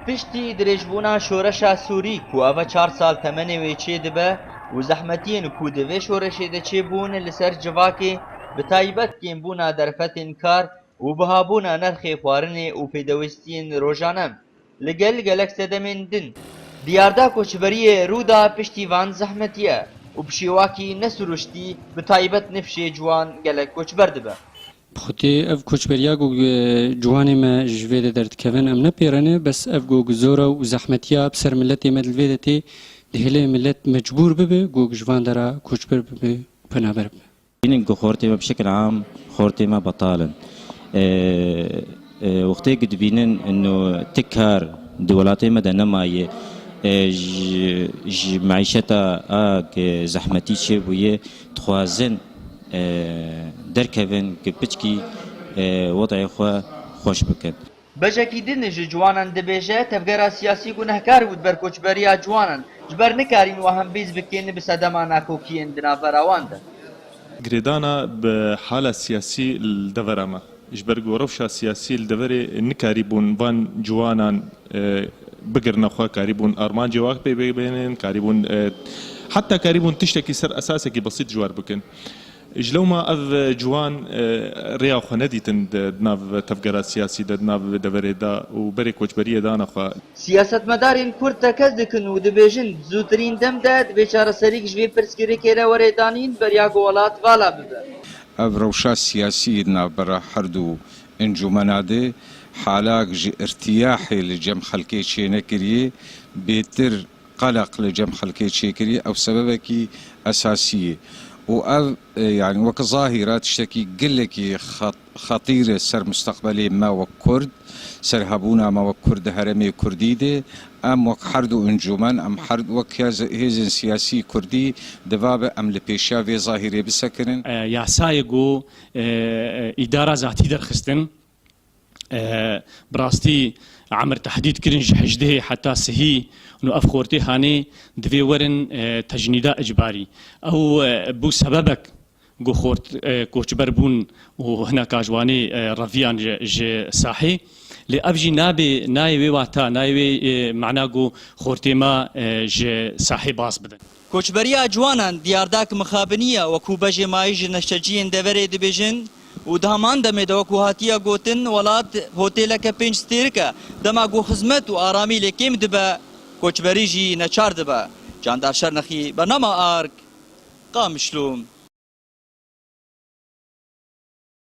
پشتی درێژبوونا شۆرەشا سووری کو ئەڤە 4 ساڵ تەمەنێوێ چێ دەبە و زەحمەتیên ku divê şoreşê de çêbûn li ser civakê bi taybet kêmbûna derfetên kar û bihabûna nerxê xwarinê û pêdewîstiyên rojane li gel gelek sedemên din. Diyarda koçberiyê Rûda piştî van zehmetî ye û bi şêwakî nesuruştî bi taybet nifşê ciwan gelek koçber dibe. خودی اف کوچبریا گو جوانی ما جوید درد کهون ام نپیرنه بس اف گو زورا و زحمتیا بسر ملت مدل ویدتی دهله ملت مجبور ببه گو جوان درا کوچبر ببه پنابر ببه. بینن گو خورتی ما بشکل عام خورتی ما بطالن. وقتی قد بینن انه تکار دولاتی مدن مایه معیشتا زحمتی چه بویه تخوازن درکەون کە پچکی وەضعی خۆ خۆش بکەن. بەشێکی din ji ciwanan dibêje tevgera siyasî gunehkar bû ber koçberiya ciwanan ji ber nikarîn û hembîz bikên bi sedema nakokiyên di navbera wan de. Girêdana bi hala siyasî li devera me ji ber ku rewşa siyasî li deverê nikarî bûn van ciwanan bigirne xwe karî bûn armancê wak pê bibênin karî bûn heta karî bûn tiştekî ser esasekî besît ji war bikin. جلوما اف جوان ريا خو ندیتن دناو تفگرا سیاسی دناو دوري دا و بري کوچبريه دانا خو سیاستمدارین کورد تکز دکن و دبیجن زودترین دم ده بیچاره سریک جوی پرسکری کره وریدانین بریا گولات والا بده اف روشا سیاسی دنا برا حردو انجمناده حالاك ارتياحي لجم خلقي شي نكري بيتر قلق لجم خلقي شي كري او سببكي اساسيه و يعني وك ظاهرة تشتكي قلكي خطيرة سر مستقبلي ما وكرد سر هبونا ما وكرد هرمي كرديدة أم وك حردو انجومان أم حرد وك هيزن سياسي كردي دبابة أم لبيشافي ظاهرة بسكرن ياسايقو إدارة ذاتي درخستن براستي عمر تحديد كرنج حجده حتى سهي انه افخورتي هاني دفي ورن تجنيدا اجباري او بو سببك جو خورت كوچبر بون وهنا كاجواني رافيان ج صاحي لافجي نابي نايوي واتا نايوي معنا جو خورتي ما ج صاحي باس بدن کوچبریا جوانان دیارداک مخابنیه و کو بجه مایج نشجین دوره دبیجن و دهمان دمه دو کو هاتیا گوتن ولات هتل که 5 ستیرکه دما گو خدمت و آرامی لکیم دبه کوچبری جی نچار دبه جاندار شرنخی برنامه آرک قامشلو